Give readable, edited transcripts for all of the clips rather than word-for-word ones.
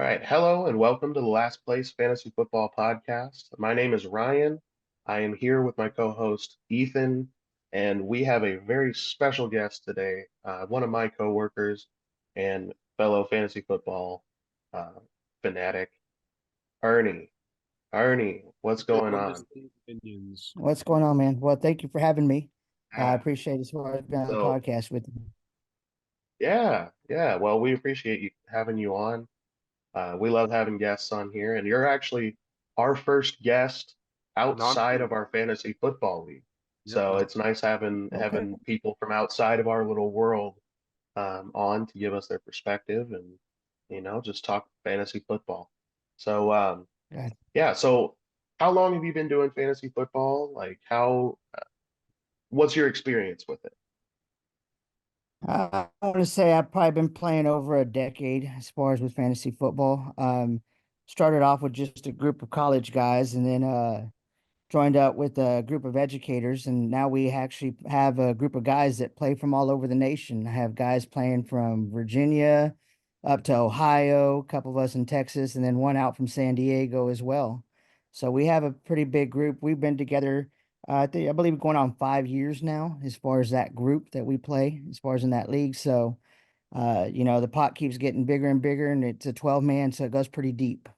All right. Hello and welcome to the Last Place Fantasy Football Podcast. My name is Ryan. I am here with my co-host Ethan, and we have a very special guest today, one of my coworkers and fellow fantasy football uh, fanatic, Ernie. Ernie, what's going on? Opinions. What's going on, man? Well, thank you for having me. I Yeah. appreciate it. So I've been on the So, podcast with you. yeah. Well, we appreciate you having you on. We love having guests on here, and you're actually our first guest Non outside of our fantasy football league. Yep, So non it's nice having Okay. people from outside of our little world on to give us their perspective and just talk fantasy football. So Yeah. yeah, so how long have you been doing fantasy football? Like what's your experience with it? I want to say I've probably been playing over a decade as far as with fantasy football. Started off with just a group of college guys and then joined up with a group of educators. And now we actually have a group of guys that play from all over the nation. I have guys playing from Virginia up to Ohio, a couple of us in Texas, and then one out from San Diego as well. So we have a pretty big group. We've been together, I believe, going on 5 years now, as far as that group that we play, as far as in that league. So, the pot keeps getting bigger and bigger, and it's a 12 man, so it goes pretty deep.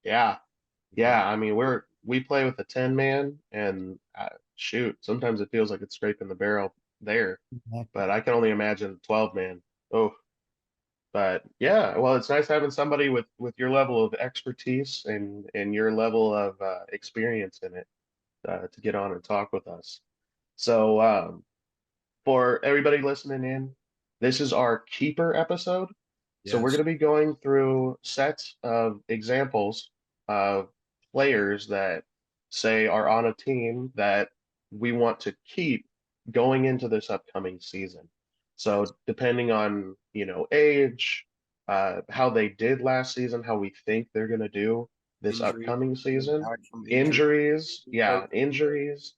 Yeah, Yep. yeah. I mean, we play with a 10 man, and shoot, sometimes it feels like it's scraping the barrel there, but I can only imagine 12 man. Oh, but yeah, well, it's nice having somebody with your level of expertise and your level of experience in it to get on and talk with us. So for everybody listening in, this is our keeper episode. So we're Yes. going to be going through sets of examples of players that say are on a team that we want to keep going into this upcoming season. Yes. So depending on, age, how they did last season, how we think they're going to do this Injury. upcoming Coming season, back from injury. injuries, Hurt. yeah, injuries,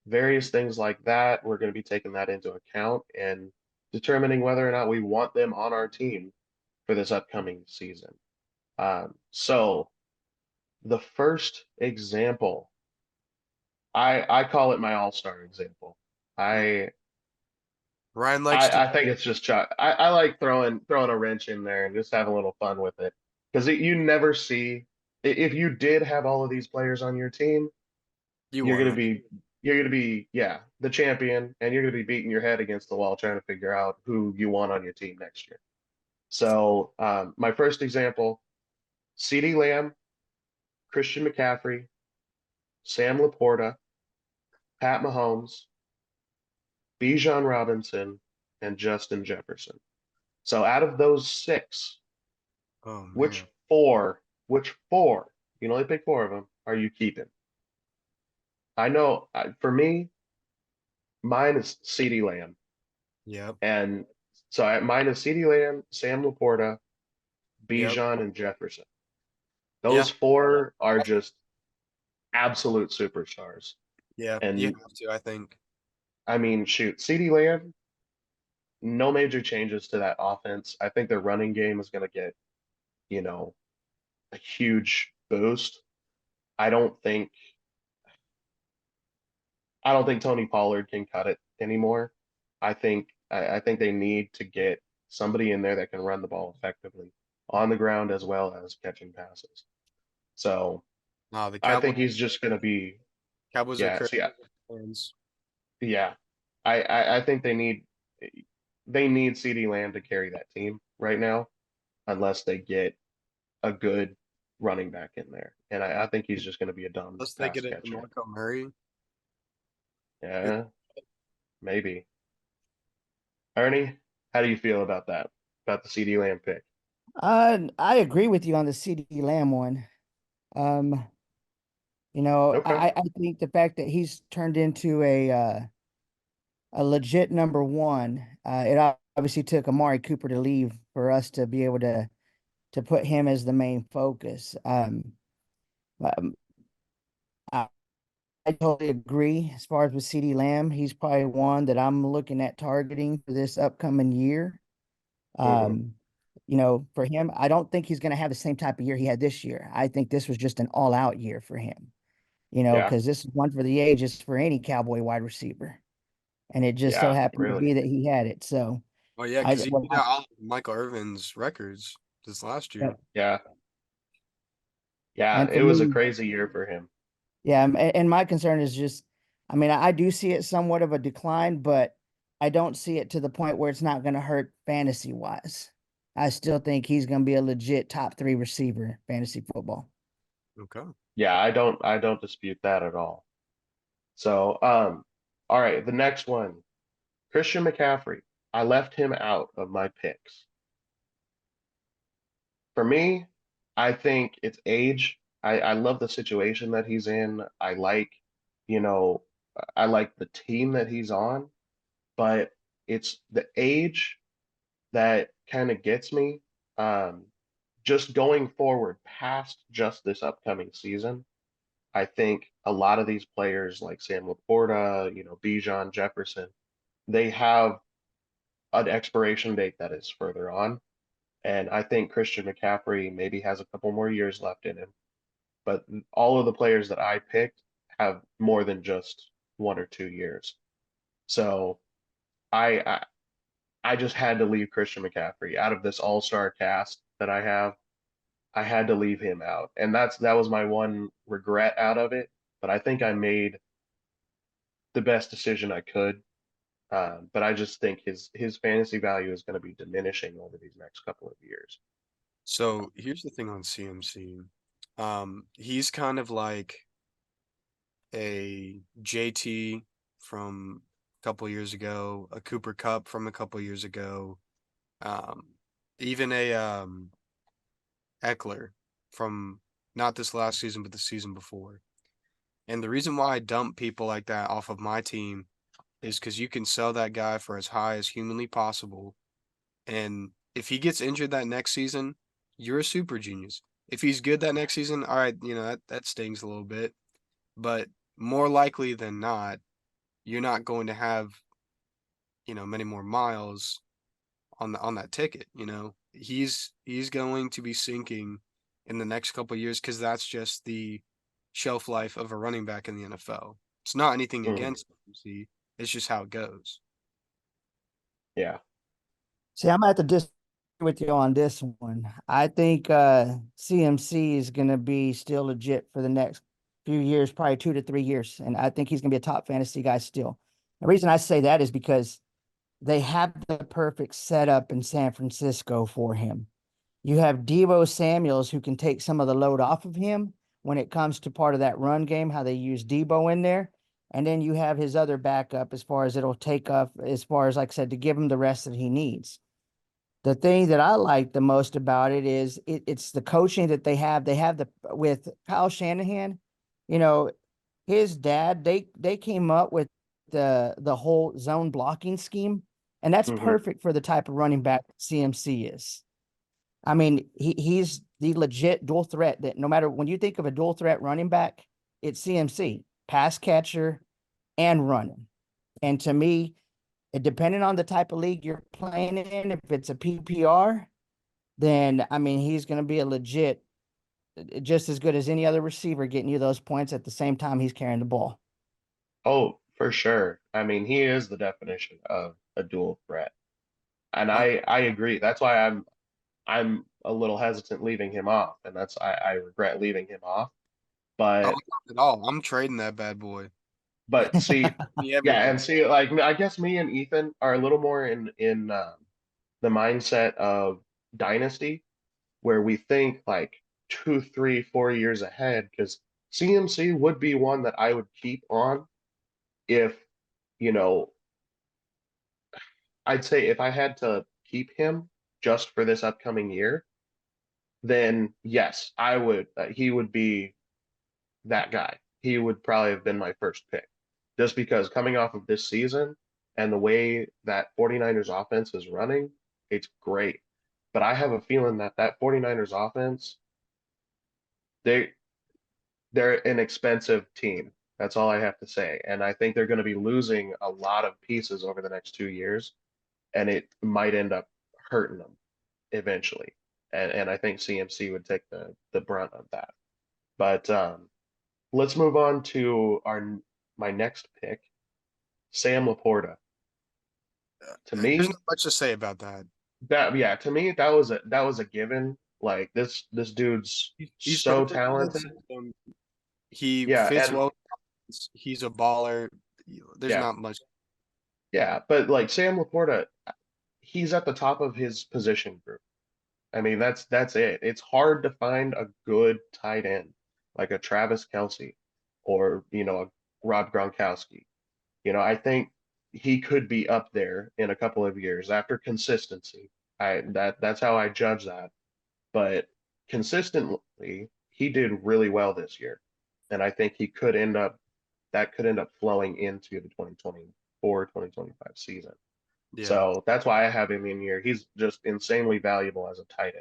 various things like that. We're going to be taking that into account and determining whether or not we want them on our team for this upcoming season. So the first example, I call it my all-star example. Mm. I Ryan likes to. I think it's just I like throwing a wrench in there and just have a little fun with it because you never see if you did have all of these players on your team, You you're want gonna him. be you're gonna be yeah the champion and you're gonna be beating your head against the wall trying to figure out who you want on your team next year. So my first example, CeeDee Lamb, Christian McCaffrey, Sam Laporta, Pat Mahomes, Bijan Robinson, and Justin Jefferson. So out of those six, Oh which man. which four, you can only pick four of them, are you keeping? I know for me, mine is CeeDee Lamb. Yep. And so mine is CeeDee Lamb, Sam Laporta, Yep. Bijan, and Jefferson. Yeah. Those four are just absolute superstars. Yeah. You And have to, I think. I mean, shoot, CeeDee Lamb, no major changes to that offense. I think their running game is going to get, you know, a huge boost. I don't think I don't think Tony Pollard can cut it anymore. I think they need to get somebody in there that can run the ball effectively on the ground as well as catching passes. So No, the I Cowboys think he's just going to be Cowboys are yeah. crazy See, fans. yeah. I think they need CeeDee Lamb to carry that team right now unless they get a good running back in there. And I think he's just going to be a dumb Unless they pass get it to catcher. Marco Murray. Yeah, maybe. Ernie, how do you feel about that? About the CeeDee Lamb pick? I agree with you on the CD Lamb one. Um, Okay. I think the fact that he's turned into a legit number one, it obviously took Amari Cooper to leave for us to be able to put him as the main focus. Um, I, I totally agree. As far as with CD Lamb, he's probably one that I'm looking at targeting for this upcoming year. Hmm. Um, For him, I don't think he's going to have the same type of year he had this year. I think this was just an all-out year for him. Yeah, Because this is one for the ages for any Cowboy wide receiver, and it just so yeah, happened to really. be that he had it. So Oh yeah, I because he well, beat out all of Michael Irvin's records this last yeah. year. Yeah, yeah, And for it was a me, crazy year for him. yeah, and my concern is just, I mean, I do see it somewhat of a decline, but I don't see it to the point where it's not going to hurt fantasy wise. I still think he's going to be a legit top three receiver fantasy football. Okay. Yeah, I don't dispute that at all. So, all right, the next one, Christian McCaffrey. I left him out of my picks. For me, I think it's age. I love the situation that he's in. You know, I like the team that he's on, but it's the age that kind of gets me. Um, just going forward past just this upcoming season, I think a lot of these players like Sam Laporta, Bijan Jefferson, they have an expiration date that is further on. And I think Christian McCaffrey maybe has a couple more years left in him. But all of the players that I picked have more than just 1 or 2 years. So I, I I just had to leave Christian McCaffrey out of this all-star cast that I have. I had to leave him out. And that was my one regret out of it. But I think I made the best decision I could. But I just think his fantasy value is going to be diminishing over these next couple of years. So here's the thing on CMC. He's kind of like a JT from a couple years ago, a Cooper Cup from a couple years ago, um, even a Eckler from not this last season, but the season before. And the reason why I dump people like that off of my team is because you can sell that guy for as high as humanly possible. And if he gets injured that next season, you're a super genius. If he's good that next season, all right, that stings a little bit. But more likely than not, you're not going to have, many more miles on that ticket, He's going to be sinking in the next couple of years because that's just the shelf life of a running back in the NFL. It's not anything Mm, against CMC. It's just how it goes. yeah. See, I'm at the disagree with you on this one. I think CMC is going to be still legit for the next few years, probably 2 to 3 years, and I think he's going to be a top fantasy guy still. The reason I say that is because they have the perfect setup in San Francisco for him. You have Deebo Samuels who can take some of the load off of him when it comes to part of that run game, how they use Deebo in there. And then you have his other backup as far as it'll take up, as far as, like I said, to give him the rest that he needs. The thing that I like the most about it is it's the coaching that they have. They have with Kyle Shanahan, you know, his dad, they came up with the whole zone blocking scheme, and that's Hmm. perfect for the type of running back CMC is. I mean, he's the legit dual threat that no matter when you think of a dual threat running back, it's CMC, pass catcher and running. And to me, depending on the type of league you're playing in, if it's a PPR, then I mean he's going to be a legit, just as good as any other receiver getting you those points at the same time he's carrying the ball. Oh, for sure. I mean, he is the definition of a dual threat. And I'm, I agree. That's why I'm a little hesitant leaving him off, and I regret leaving him off. I'm But not at all. I'm trading that bad boy. but see, Me yeah, everything. and see, like I guess me and Ethan are a little more in the mindset of dynasty, where we think like 2, 3, 4 years ahead, because CMC would be one that I would keep on if, you know, I'd say if I had to keep him just for this upcoming year, then yes, I would. He would be that guy. He would probably have been my first pick just because coming off of this season and the way that 49ers offense is running, it's great. But I have a feeling that 49ers offense, they they're an expensive team. That's all I have to say. And I think they're going to be losing a lot of pieces over the next 2 years, and it might end up hurting them. eventually. And I think CMC would take the brunt of that. But let's move on to my next pick, Sam Laporta. To There's me, not much to say about that. to me that was a given. Like this dude's He's so perfect in that talented. system. He Yeah, fits and well. He's a baller. There's yeah, not much. yeah, but like Sam Laporta, he's at the top of his position group. I mean, that's it. It's hard to find a good tight end like a Travis Kelce or a Rob Gronkowski. I think he could be up there in a couple of years after consistency. That's how I judge that. But consistently, he did really well this year, and I think that could end up flowing into the 2024 2025 season. Yeah. So that's why I have him in here. He's just insanely valuable as a tight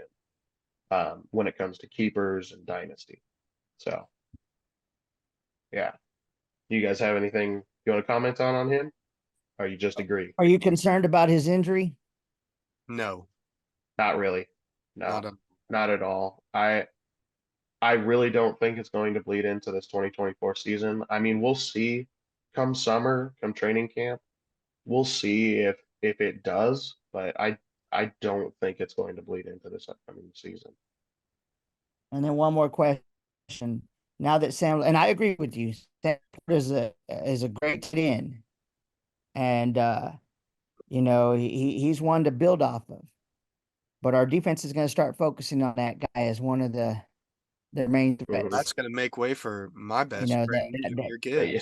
end when it comes to keepers and dynasty. So yeah, you guys have anything you want to comment on him, or you just agree? Are you concerned about his injury? No, Not really. not No, a. not at all. I really don't think it's going to bleed into this 2024 season. I mean, we'll see come summer, come training camp. We'll see if it does, but I don't think it's going to bleed into this upcoming season. And then one more question. Now that Sam, and I agree with you, Sam is a great tight end, and he's one to build off of. But our defense is going to start focusing on that guy as one of their main Mhm. That's threats. going to make way for my You best know great news of that your Yeah.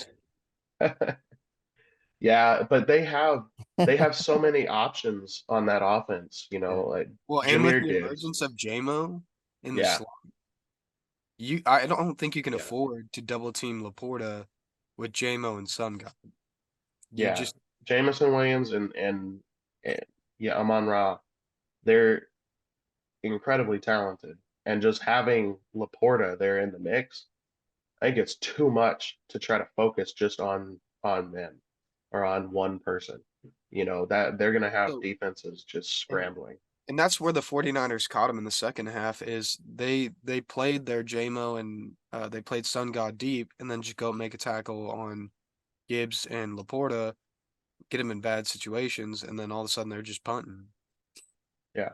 kids. Yeah, but they have so many options on that offense, Yeah. like Well, and with Jameer the Gibbs. emergence of JMO in the Yeah, slot, I don't think you can yeah, afford to double team Laporta with JMO and Sun God. You yeah. just Jamison Williams and yeah, Amon Ra, they're incredibly talented. And just having Laporta there in the mix, I think it's too much to try to focus just on men or on one person. That they're gonna have so defenses just and scrambling. and that's where the 49ers caught him in the second half is they played their JMO and they played Sun God deep and then just go make a tackle on Gibbs and Laporta, get him in bad situations, and then all of a sudden they're just punting. Yeah,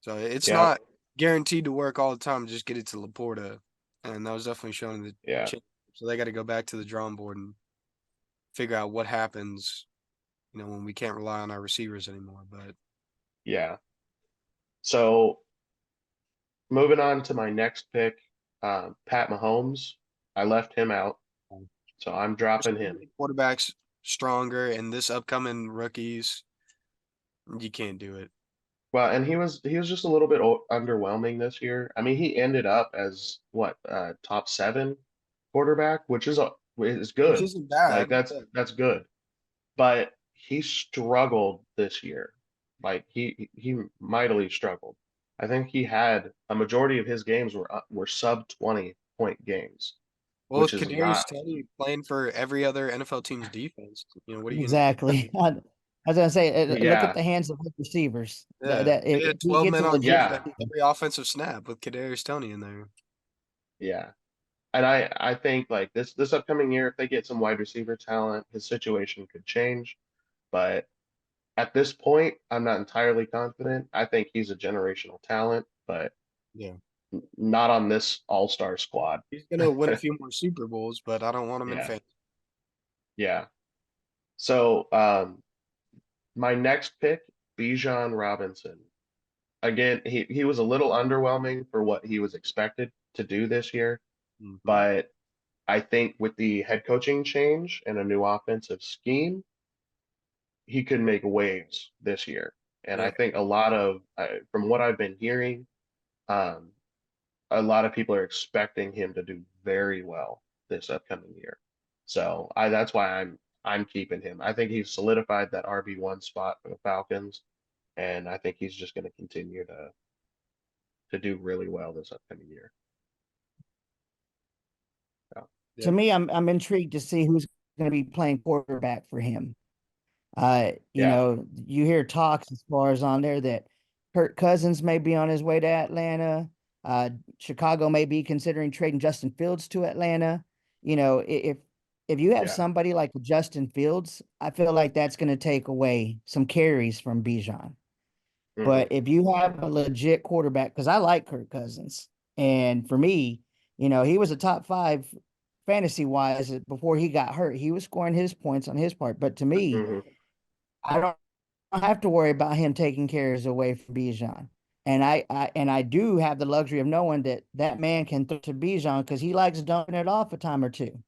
So it's yeah, not guaranteed to work all the time. Just get it to Laporta, and that was definitely shown in the yeah, championship. So they got to go back to the drawing board and figure out what happens. When we can't rely on our receivers anymore. But yeah. So moving on to my next pick, Pat Mahomes. I left him out, so I'm dropping him. quarterbacks stronger, and this upcoming rookies, you can't do it. Well, and he was just a little bit underwhelming this year. I mean, he ended up as what top 7 quarterback, which is Which good. isn't Like bad. that's good. But he struggled this year. Like he mightily struggled. I think he had a majority of his games were sub 20-point games, Well, which with is Kadarius not. Toney playing for every other NFL team's defense, what are you gonna exactly. do? I was gonna say, look at Yeah, the hands of his receivers. Yeah, they If had he 12 gets men a on legit yeah, defense every offensive snap with Kadarius Toney in there. yeah. And I think like this upcoming year, if they get some wide receiver talent, his situation could change. But at this point, I'm not entirely confident. I think he's a generational talent, but Yeah, not on this all-star squad. he's gonna win a few more Super Bowls, but I don't want him in Yeah, fantasy. yeah. So my next pick, Bijan Robinson. Again, he was a little underwhelming for what he was expected to do this year, Mm-hmm. but I think with the head coaching change and a new offensive scheme, he could make waves this year. And I Yeah, think from what I've been hearing, um, a lot of people are expecting him to do very well this upcoming year. So that's why I'm keeping him. I think he's solidified that RB1 spot for the Falcons, and I think he's just going to continue to do really well this upcoming year. So, to yeah. me, I'm intrigued to see who's going to be playing quarterback for him. yeah, You hear talks as far as on there that Kirk Cousins may be on his way to Atlanta. Chicago may be considering trading Justin Fields to Atlanta. You know, if you have Yeah. somebody like Justin Fields, I feel like that's going to take away some carries from Bijan. Hmm. But if you have a legit quarterback, because I like Kirk Cousins, and for me, you know, he was a top 5 fantasy wise before he got hurt. He was scoring his points on his part. But to me, Hmm. I don't have to worry about him taking carries away from Bijan. And I do have the luxury of knowing that that man can throw to Bijan because he likes dumping it off a time or two.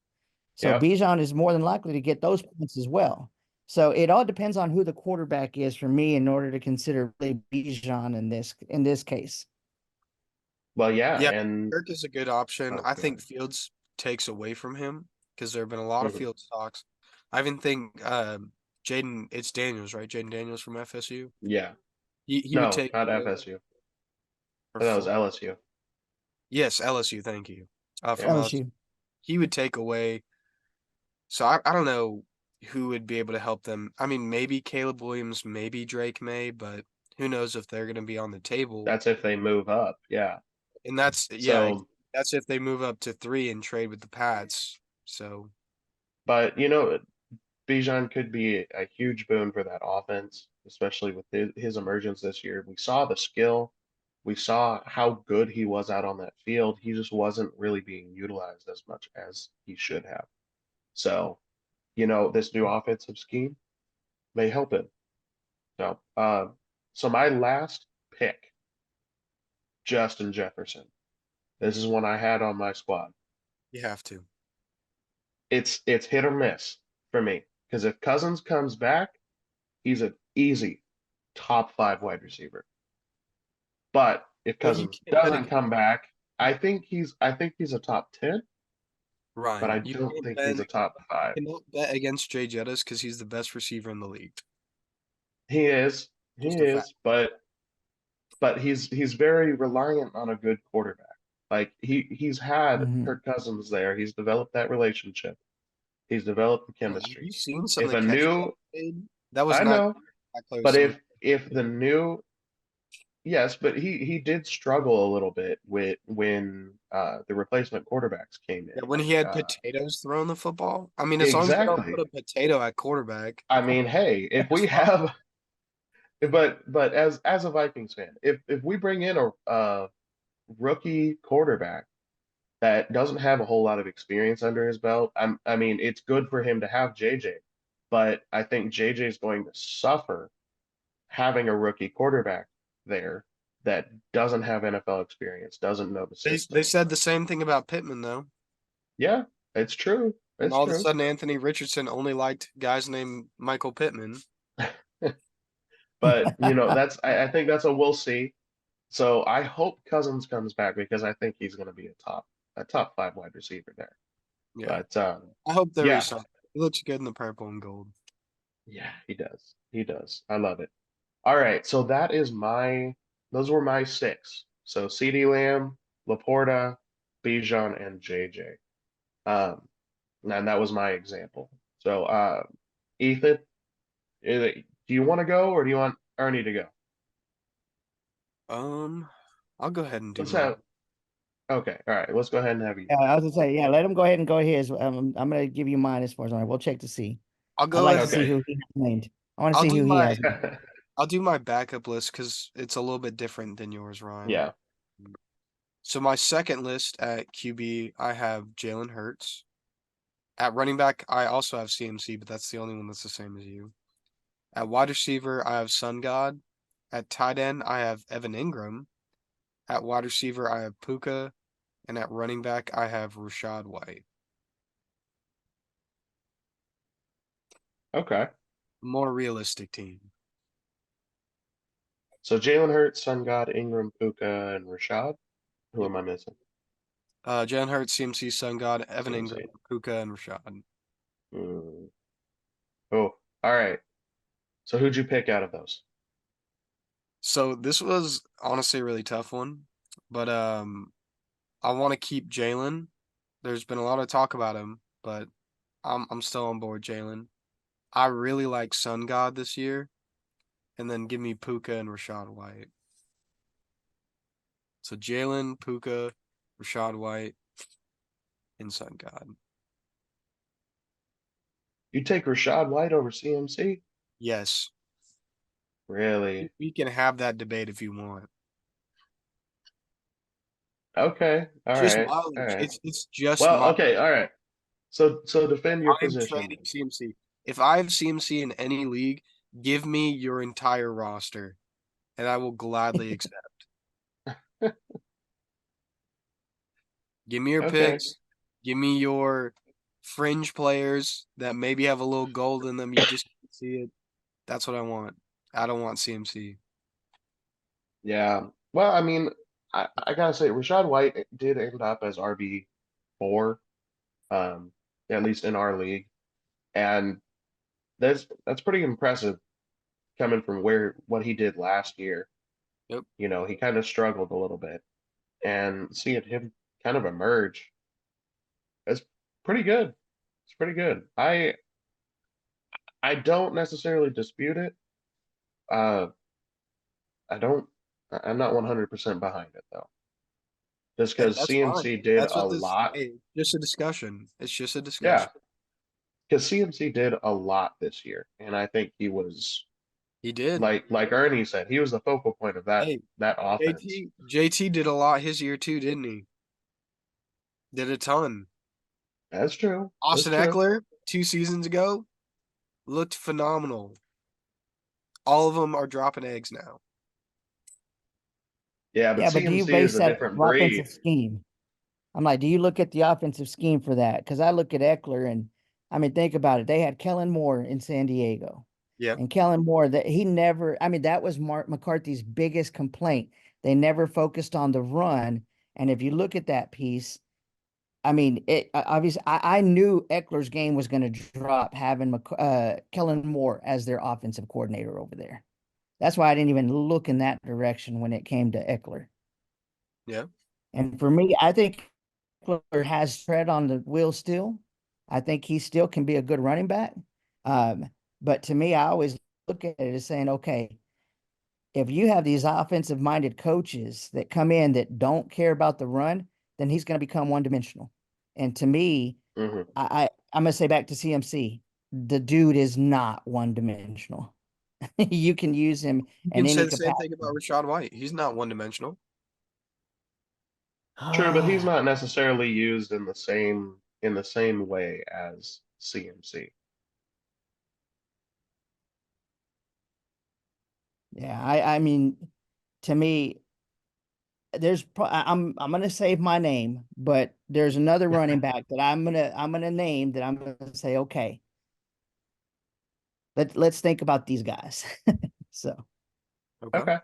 So Yep. Bijan is more than likely to get those points as well. So it all depends on who the quarterback is for me in order to consider really Bijan in this case. Well, yeah, Yeah, and Kirk is a good option. oh I god. think Fields takes away from him because there have been a lot of Mhm. Fields talks. I even think Jaden, it's Daniels, right? Jaden Daniels from FSU. Yeah. He would No, take not away FSU. or That was Florida. LSU. Yes, LSU. Thank you. From Yeah. LSU, LSU. he would take away. So I don't know who would be able to help them. I mean, maybe Caleb Williams, maybe Drake May, but who knows if they're going to be on the table. That's if they move up. Yeah. And that's yeah, So, that's if they move up to 3 and trade with the Pats. So but Bijan could be a huge boon for that offense, especially with his emergence this year. We saw the skill. We saw how good he was out on that field. He just wasn't really being utilized as much as he should have. So, this new offensive scheme may help him. So my last pick, Justin Jefferson. This is one I had on my squad. you have to. It's hit or miss for me because if Cousins comes back, he's an easy top 5 wide receiver. But if Well, you Cousins can't bet doesn't against come back, I think he's a top 10, but I Ryan. You don't think he's a top 5. cannot bet against Jay Jettis because he's the best receiver in the league. He is, he Just a fact. is, but he's very reliant on a good quarterback. Like he's had Mhm. Kirk Cousins there. He's developed that relationship. He's developed the Yeah, have chemistry. you seen some of If the a catches new, he made? That was I not know, that close. but Some if the new, yes, but he did struggle a little bit with when the replacement quarterbacks came yeah, in. when he Like had potatoes throwing the football. I mean, as long as they don't exactly. put a potato at quarterback, I mean, hey, if that's we fine. have, but as a Vikings fan, if we bring in a rookie quarterback that doesn't have a whole lot of experience under his belt, I mean, it's good for him to have JJ, but I think JJ is going to suffer having a rookie quarterback there that doesn't have NFL experience, doesn't know the They system. said the same thing about Pittman though, Yeah, it's true. and It's all of a true. sudden Anthony Richardson only liked guys named Michael Pittman. But that's I think that's a we'll see. So I hope Cousins comes back because I think he's going to be a top 5 wide receiver there. Yeah, But I hope they yeah, resign. He looks good in the purple and gold. yeah, he does. He does. I love it. All right, so those were my 6. So CD Lamb, Laporta, Bijan, and JJ. Um, and that was my example. So Ethan, do you want to go or do you want Ernie to go? Um, I'll go ahead and do Let's mine. have Okay, all right. Let's go ahead and have you. Yeah, I was gonna say, yeah, let him go ahead and go his. I'm gonna give you mine as far as we'll check to see. I'll I'd go like to ahead. see Okay. who he has named. I want to I'll see do who he my has. I'll do my backup list because it's a little bit different than yours, Ryan. Yeah. So my second list at QB, I have Jalen Hurts. At running back, I also have CMC, but that's the only one that's the same as you. At wide receiver, I have Sun God. At tight end, I have Evan Ingram. At wide receiver, I have Puka. And at running back, I have Rashad White. Okay. More realistic team. So Jalen Hurts, Sun God, Ingram, Puka, and Rashad. Who Yep. am I missing? Jalen Hurts, CMC, Sun God, Evan CMC. Ingram, Puka, and Rashad. Hmm. Oh, all right. So who'd you pick out of those? So this was honestly a really tough one, but I want to keep Jalen. There's been a lot of talk about him, but I'm still on board Jalen. I really like Sun God this year, and then give me Puka and Rashad White. So Jalen, Puka, Rashad White, and Sun God. You take Rashad White over CMC? Yes. Really? We can have that debate if you want. Okay. All Just right. All mileage. right. It's just Well, mileage. okay. All right. So defend your I'm position. trading CMC. If I have CMC in any league, give me your entire roster, and I will gladly accept. Give me your Okay. picks. Give me your fringe players that maybe have a little gold in them. You just can't see it. That's what I want. I don't want CMC. Yeah. Well, I mean, I gotta say, Rashad White did end up as RB4, um, at least in our league, and that's pretty impressive coming from what he did last year. Yep. You know, he kind of struggled a little bit, and seeing him kind of emerge is pretty good. It's pretty good. I don't necessarily dispute it. Uh, I don't. I'm not 100% behind it though, just Hey, because that's fine. CMC did That's a what this. lot. Hey, just a discussion. It's just a Yeah, discussion. because CMC did a lot this year, and I think he was He did. like Ernie said, he was the focal point of Hey, that offense. JT did a lot his year too, didn't he? Did a ton. That's true. That's Austin true. Eckler 2 seasons ago looked phenomenal. All of them are dropping eggs now. Yeah, but Yeah, but do you CMC is base a that different off offensive breed. scheme? I'm like, do you look at the offensive scheme for that? Because I look at Eckler and I mean, think about it. They had Kellen Moore in San Diego. Yeah. And Kellen Moore, that he never, I mean, that was Mark McCarthy's biggest complaint. They never focused on the run. And if you look at that piece, I mean, it obviously, I knew Eckler's game was going to drop having Kellen Moore as their offensive coordinator over there. That's why I didn't even look in that direction when it came to Eckler. Yeah. And for me, I think Eckler has tread on the wheel still. I think he still can be a good running back. But to me, I always look at it as saying, okay, if you have these offensive minded coaches that come in that don't care about the run, then he's going to become one dimensional. And to me, Hmm. I'm going to say back to CMC, the dude is not one dimensional. You can use him You in can say any the same capacity. thing about Rashad White. He's not one dimensional. True, but he's not necessarily used in the same way as CMC. Yeah, I mean, to me, I'm gonna save my name, but there's another running back that I'm gonna name that I'm gonna say, okay, let's think about these guys. So Okay. Okay.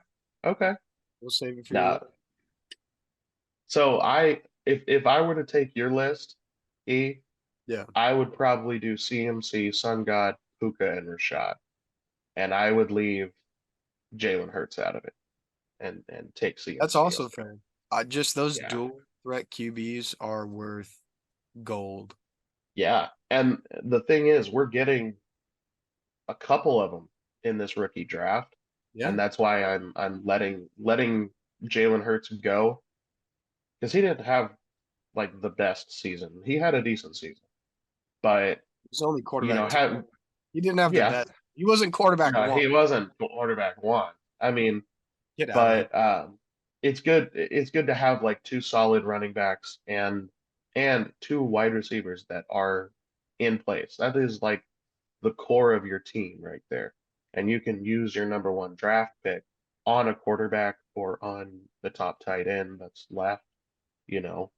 Okay. We'll save it for your Now, list. so if I were to take your list, E, Yeah. I would probably do CMC, Sun God, Puka, and Rashad, and I would leave Jalen Hurts out of it and take That's CMC also over. fair. Just those Yeah. dual threat QBs are worth gold. Yeah. And the thing is, we're getting a couple of them in this rookie draft, Yeah. and that's why I'm letting Jalen Hurts go because he didn't have like the best season. He had a decent season, but He's only you know, quarterback 2. had He didn't have the yeah, best. He wasn't quarterback no, 1. he wasn't quarterback one. I mean, Get out of here. but it's good. It's good to have like two solid running backs and two wide receivers that are in place. That is like the core of your team right there. And you can use your number one draft pick on a quarterback or on the top tight end that's left, you know,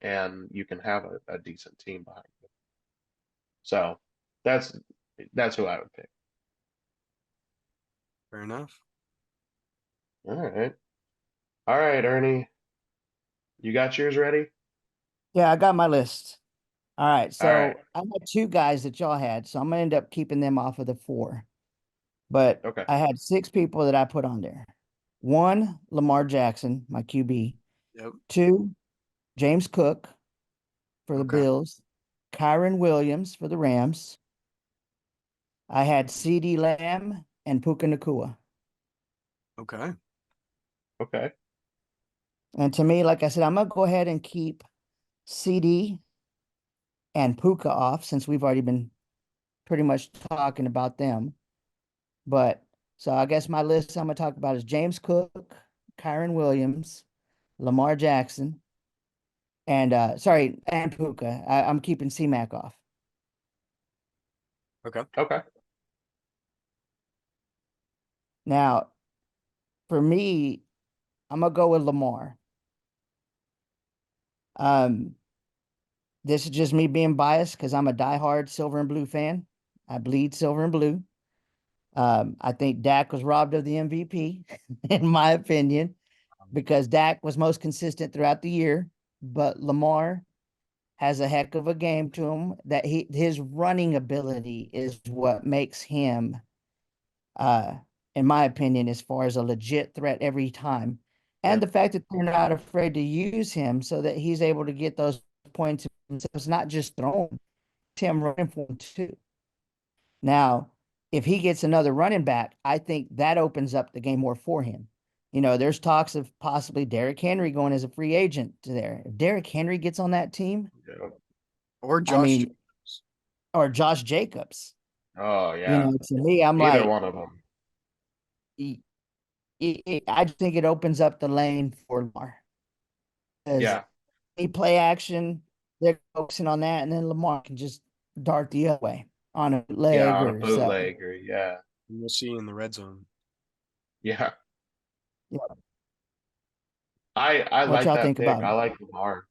and you can have a decent team behind you. So that's that's who I would pick. Fair enough. All right. All right, Ernie. You got yours ready? yeah, I got my list. All right, All right. so I had two guys that y'all had, so I'm gonna end up keeping them off of the four. But Okay. I had six people that I put on there. One, Lamar Jackson, my QB. Yep. Two, James Cook for the Okay. Bills. Kyron Williams for the Rams. I had CD Lamb and Puka Nakua. Okay. Okay. And to me, like I said, I'm gonna go ahead and keep CD and Puka off since we've already been pretty much talking about them. But so I guess my list I'm gonna talk about is James Cook, Kyron Williams, Lamar Jackson, and and Puka. I'm keeping C-Mac off. Okay. Okay. Now, for me, I'm gonna go with Lamar. Um, this is just me being biased because I'm a diehard silver and blue fan. I bleed silver and blue. I think Dak was robbed of the MVP, in my opinion, because Dak was most consistent throughout the year, but Lamar has a heck of a game to him. That his running ability is what makes him, uh, in my opinion, as far as a legit threat every time. And Yep. the fact that they're not afraid to use him so that he's able to get those points himself, not just throwing, Tim running for him too. Now, if he gets another running back, I think that opens up the game more for him. You know, there's talks of possibly Derrick Henry going as a free agent to there. If Derrick Henry gets on that team, Yeah. Or I Josh mean, Jacobs. or Josh Jacobs, Oh you yeah. know, to me, I'm Either like, one of them. I just think it opens up the lane for Lamar because Yeah. he play action, they're focusing on that, and then Lamar can just dart the other way on a Yeah. leg On a or so. bootleg or yeah. We'll see in the red zone. Yeah. Yeah. I What like y'all that think pick. about I him? like Lamar.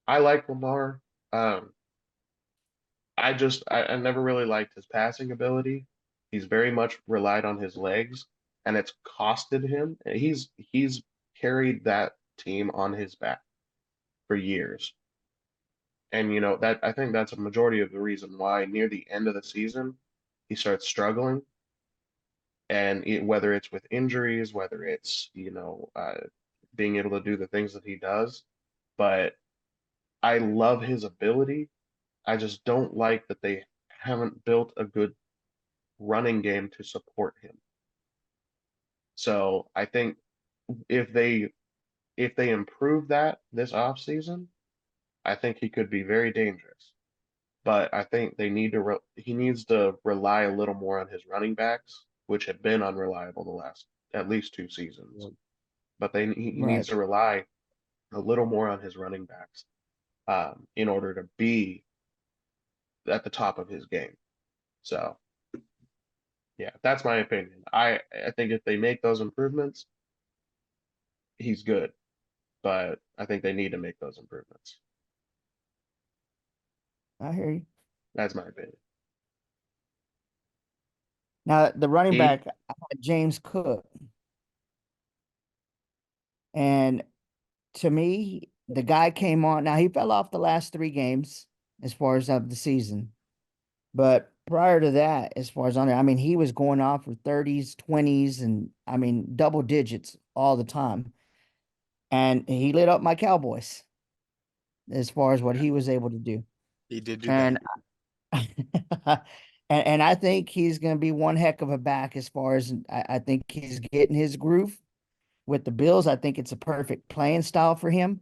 I like Lamar. I never really liked his passing ability. He's very much relied on his legs, and it's costed him. He's carried that team on his back for years. And you know that I think that's a majority of the reason why near the end of the season he starts struggling, and whether it's with injuries, whether it's being able to do the things that he does, but I love his ability. I just don't like that they haven't built a good running game to support him. So I think if they if they improve that this offseason, I think he could be very dangerous. But I think he needs to rely a little more on his running backs, which have been unreliable the last at least 2 seasons. Yep. But he Right. needs to rely a little more on his running backs in order to be at the top of his game. So yeah, that's my opinion. I think if they make those improvements, he's good. But I think they need to make those improvements. I hear you. That's my opinion. Now the running E, back, I had James Cook, and to me, the guy came on. Now he fell off the last 3 games as far as of the season, but prior to that, as far as on there, I mean, he was going off for 30s, 20s, and I mean double digits all the time, and he lit up my Cowboys as far as what yeah, he was able to do, He did do that. and and I think he's going to be one heck of a back as far as I think he's getting his groove with the Bills. I think it's a perfect playing style for him.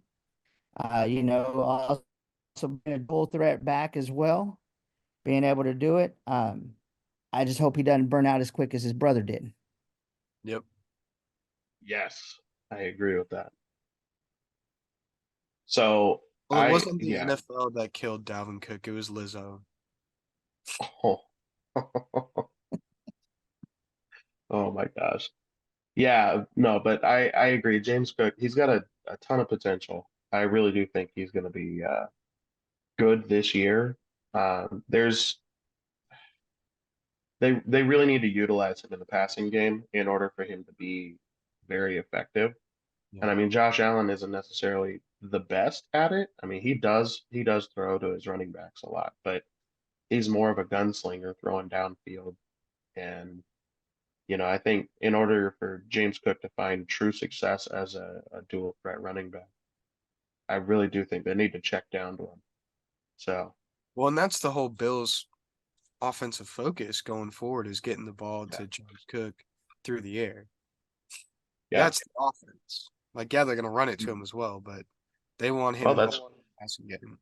You know, also being a dual threat back as well, being able to do it. I just hope he doesn't burn out as quick as his brother did. Yep. yes, I agree with that. So Well, it wasn't the yeah. NFL that killed Dalvin Cook. It was Lizzo. Oh, oh my gosh. Yeah, no, but I agree. James Cook, he's got a ton of potential. I really do think he's going to be good this year. There's they really need to utilize him in the passing game in order for him to be very effective. Yeah. And I mean, Josh Allen isn't necessarily the best at it. I mean, he does throw to his running backs a lot, but he's more of a gunslinger throwing downfield. And I think in order for James Cook to find true success as a dual threat running back, I really do think they need to check down to him. So Well, and that's the whole Bills' offensive focus going forward is getting the ball yeah, to James Cook through the air. yeah, That's the offense. Like, yeah, they're gonna run it to him as well, but they want him Well, involved that's in the passing game.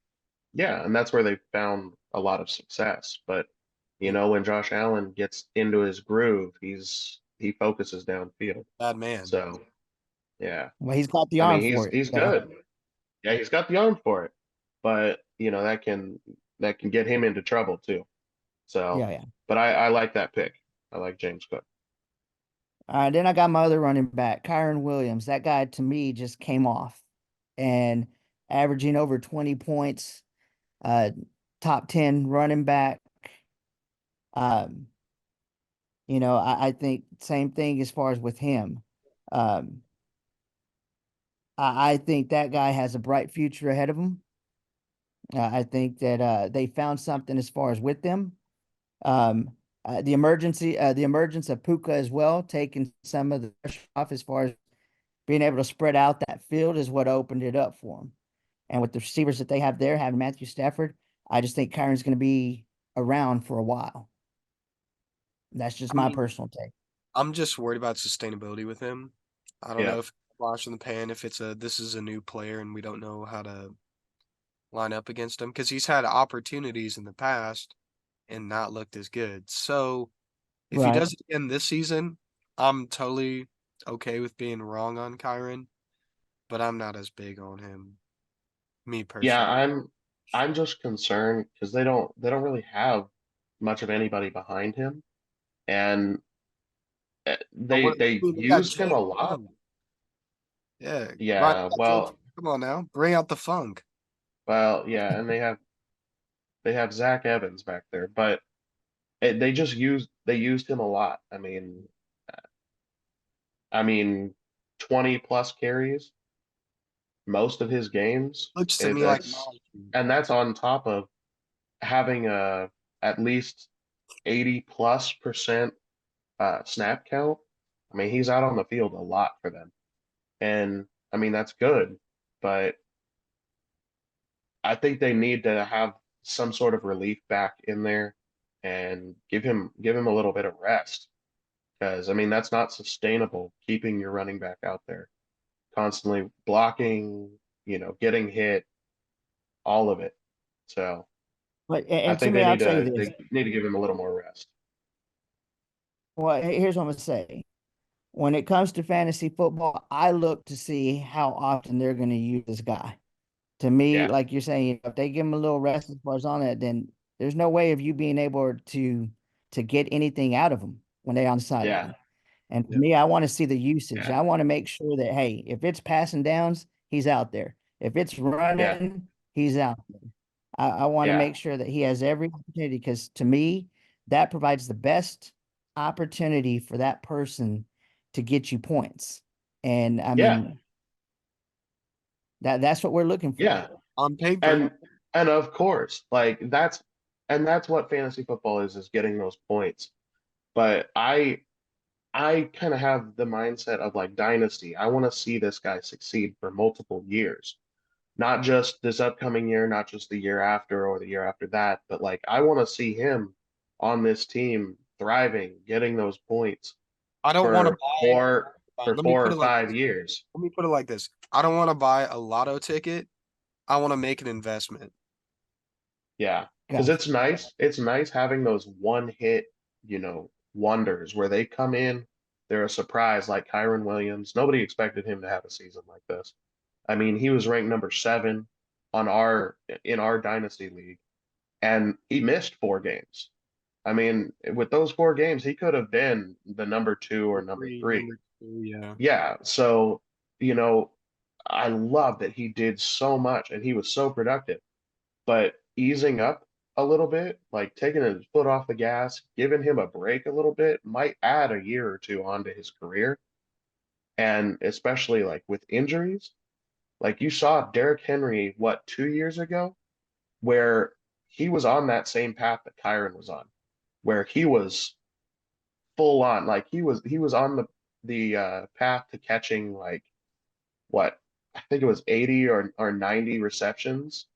yeah, and that's where they found a lot of success. But you Yeah. know, when Josh Allen gets into his groove, he focuses downfield. Bad man. So yeah, Well, he's got the I arm mean for it, he's though. good. Yeah, he's got the arm for it, but you know that can get him into trouble too. So, Yeah, yeah. but I like that pick. I like James Cook. All right, then I got my other running back, Kyron Williams. That guy to me just came off and averaging over 20 points, uh, top 10 running back. Um, I think same thing as far as with him. Um, I think that guy has a bright future ahead of him. I think that they found something as far as with them. Um, the emergence of Puka as well, taking some of the pressure off as far as being able to spread out that field is what opened it up for him. And with the receivers that they have there, having Matthew Stafford, I just think Kyron's going to be around for a while. That's just I my mean, personal take. I'm just worried about sustainability with him. I don't Yeah, know if flash in the pan, if this is a new player and we don't know how to line up against him because he's had opportunities in the past and not looked as good. So if he Right. does it again this season, I'm totally okay with being wrong on Kyron, but I'm not as big on him, me yeah. personally. I'm just concerned because they don't really have much of anybody behind him, and But what they they got used him a James lot. Young. Yeah, right. Yeah, Come on now, bring out the funk. yeah, and they have Zach Evans back there, but they used him a lot. I mean, 20 plus carries most of his games. Looks to me like And that's on top of having a at least 80+% snap count. I mean, he's out on the field a lot for them. And I mean, that's good, but I think they need to have some sort of relief back in there and give him a little bit of rest. Because I mean, that's not sustainable keeping your running back out there constantly blocking, you know, getting hit, all of it. So But I and to think me, I'll tell you this. they need to give him a little more rest. Well, here's what I'm gonna say. When it comes to fantasy football, I look to see how often they're going to use this guy. To me, Yeah, like you're saying, if they give him a little rest as far as on it, then there's no way of you being able to get anything out of him when they're on the yeah, sideline. And for yeah, me, I want to see the usage. yeah, I want to make sure that hey, if it's passing downs, he's out there. If it's yeah, running, he's out there. I want to yeah, make sure that he has every opportunity because to me, that provides the best opportunity for that person to get you points. And I yeah, mean that's what we're looking for. yeah. on paper. And of course, like that's what fantasy football is getting those points. But I kind of have the mindset of like dynasty. I want to see this guy succeed for multiple years. Not just this upcoming year, not just the year after or the year after that, but like I want to see him on this team thriving, getting those points I don't want to for buy. for Let me 4 put or it like 5 this. years. Let me put it like this. I don't want to buy a lotto ticket. I want to make an investment. Yeah, because Gotcha. it's nice having those one hit, you know, wonders where they come in, they're a surprise like Kyron Williams. Nobody expected him to have a season like this. I mean, he was ranked number 7 on our in our dynasty league, and he missed 4 games. I mean, with those 4 games, he could have been the number 2 or number Three, 3. number two, yeah. Yeah, so you know, I love that he did so much and he was so productive, but easing up a little bit, like taking his foot off the gas, giving him a break a little bit might add a year or two onto his career. And especially like with injuries, like you saw Derrick Henry, what, 2 years ago, where he was on that same path that Kyron was on, where he was full on, like he was on the path to catching like what, I think it was 80 or 90 receptions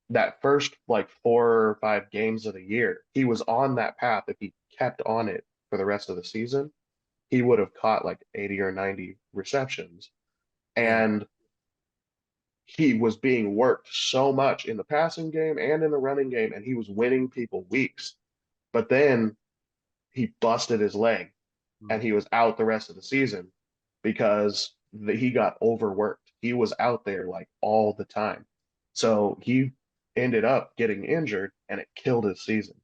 that first like 4 or 5 games of the year. He was on that path. If he kept on it for the rest of the season, he would have caught like 80 or 90 receptions. Yeah. And he was being worked so much in the passing game and in the running game, and he was winning people weeks. But then he busted his leg and Mm. he was out the rest of the season because he got overworked. He was out there like all the time. So he ended up getting injured and it killed his season.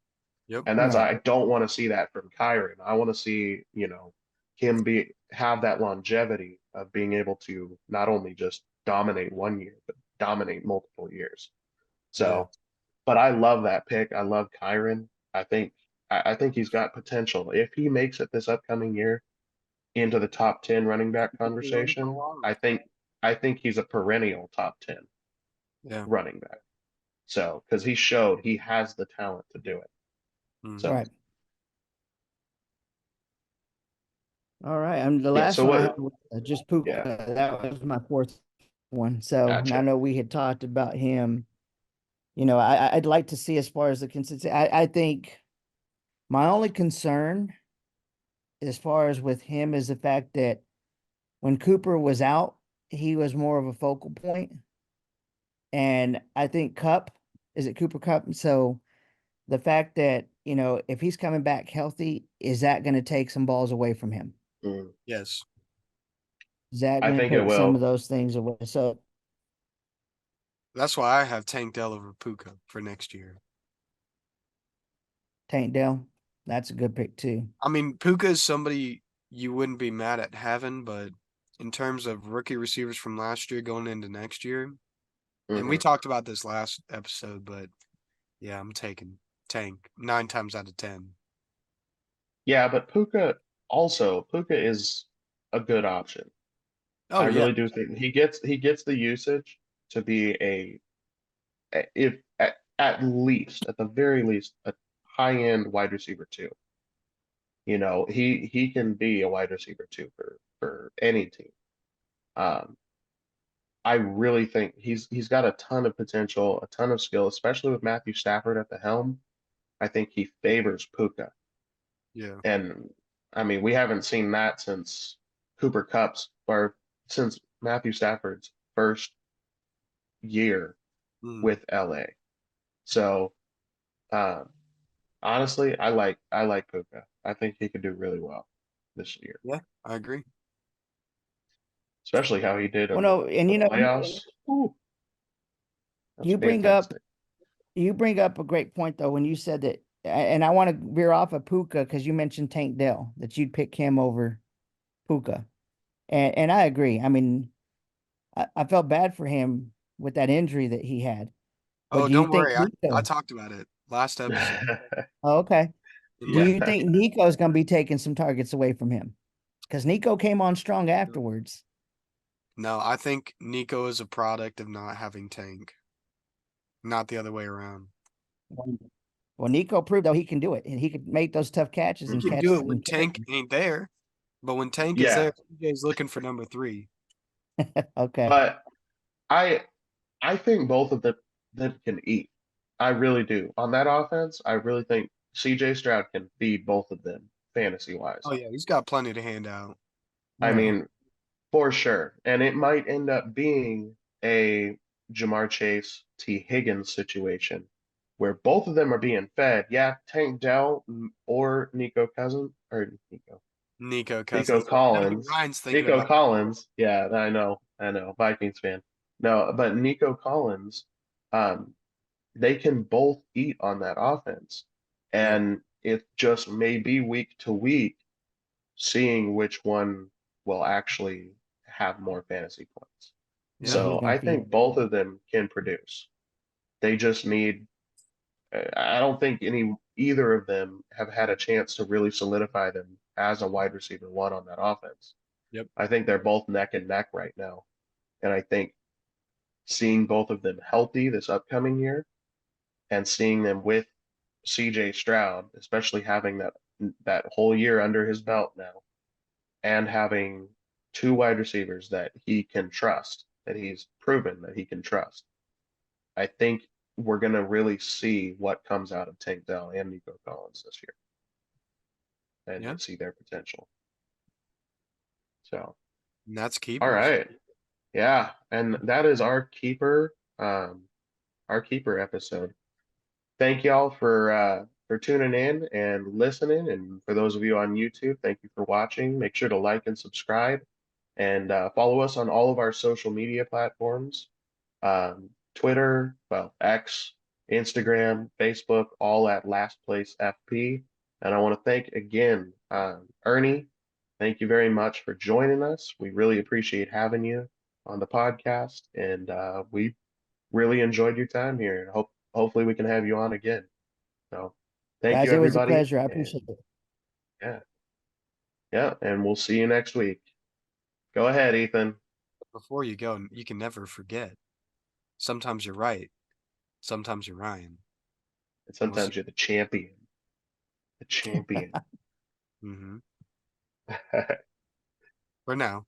Yep. And that's, Right. I don't want to see that from Kyron. I want to see, him have that longevity of being able to not only just dominate one year, but dominate multiple years. Yeah. So, but I love that pick. I love Kyron. I think he's got potential. If he makes it this upcoming year into the top 10 running back Be running for a conversation, while. I think he's a perennial top 10 Yeah. running back. So, because he showed he has the talent to do it. Mm. So, Right. All right. The yeah. last So one I had what? was just Puka. Yeah. That was my fourth one. So I Gotcha. know we had talked about him. I'd like to see as far as the consistency. I think my only concern as far as with him is the fact that when Cooper was out, he was more of a focal point. And I think Cup, is it Cooper Cup? So the fact that, if he's coming back healthy, is that going to take some balls away from him? Mm, Yes. Is that I going to think it take some of will. those things away? So That's why I have Tank Dell over Puka for next year. Tank Dell, that's a good pick too. I mean, Puka is somebody you wouldn't be mad at having, but in terms of rookie receivers from last year going into next year, and we Mhm. talked about this last episode, but yeah, I'm taking Tank 9 times out of 10. Yeah, but Puka is a good option. Oh I yeah. really do think he gets the usage to be if at least at the very least a high end wide receiver too. He can be a wide receiver too for any team. Um, I really think he's got a ton of potential, a ton of skill, especially with Matthew Stafford at the helm. I think he favors Puka. Yeah. And I mean, we haven't seen that since Cooper Cup's or since Matthew Stafford's first year Mm. with LA. So um, honestly, I like Puka. I think he could do really well this year, Yeah, I agree. especially how he did Well, in no, and the playoffs. Ooh, that's you bring up fantastic. you bring up a great point though when you said that, and I want to veer off of Puka because you mentioned Tank Dell that you'd pick him over Puka, and I agree. I mean, I felt bad for him with that injury that he had. But Oh, do you don't think worry. I Nico? talked about it last episode Oh, okay. in Do Yeah. you depth. think Nico's going to be taking some targets away from him? Because Nico came on strong No, afterwards. no, I think Nico is a product of not having Tank, not the other way around. Well, Nico proved though he can do it, and he could make those tough catches He and can Mhm. catch do it and when kill Tank ain't there, but when Tank is Yeah, there, CJ's looking for number 3. them. Okay. but I I think both of them can eat. I really do. On that offense, I really think CJ Stroud can feed both of them fantasy wise. Oh yeah, he's got plenty to hand out. I Right. mean, for sure. And it might end up being a Jamar Chase, T. Higgins situation where both of them are being fed. Yeah, Tank Dell or Nico Nico Cousins. I know Collins. Ryan's thinking Nico about. Collins. Yeah, I know. Vikings fan. No, but Nico Collins, um, they can both eat on that offense. Yeah, And it just may be week to week seeing which one will actually have more fantasy points. yeah, Yeah, who's So going I to feed? think both of them can produce. They just need, I don't think either of them have had a chance to really solidify them as a wide receiver one on that offense. yep, I think they're both neck and neck right now. And I think seeing both of them healthy this upcoming year and seeing them with CJ Stroud, especially having that whole year under his belt now, and having two wide receivers that he can trust, that he's proven that he can trust. I think we're gonna really see what comes out of Tank Dell and Nico Collins this year, yeah. and see their potential. So, And that's all keepers. right, Yeah, and that is our keeper episode. Thank y'all for tuning in and listening. And for those of you on YouTube, thank you for watching. Make sure to like and subscribe and follow us on all of our social media platforms. Twitter, well, X, Instagram, Facebook, all at Last Place FP. And I want to thank again, Ernie. Thank you very much for joining us. We really appreciate having you on the podcast, and we really enjoyed your time here. And hopefully we can have you on again. So, thank you, Guys, it was a everybody, pleasure. I and appreciate it. yeah, yeah, and we'll see you next week. Go ahead, Ethan. Before you go, you can never forget. Sometimes you're right. Sometimes you're Ryan. And And we'll see. sometimes you're the champion. The champion. Mm-hmm. For now.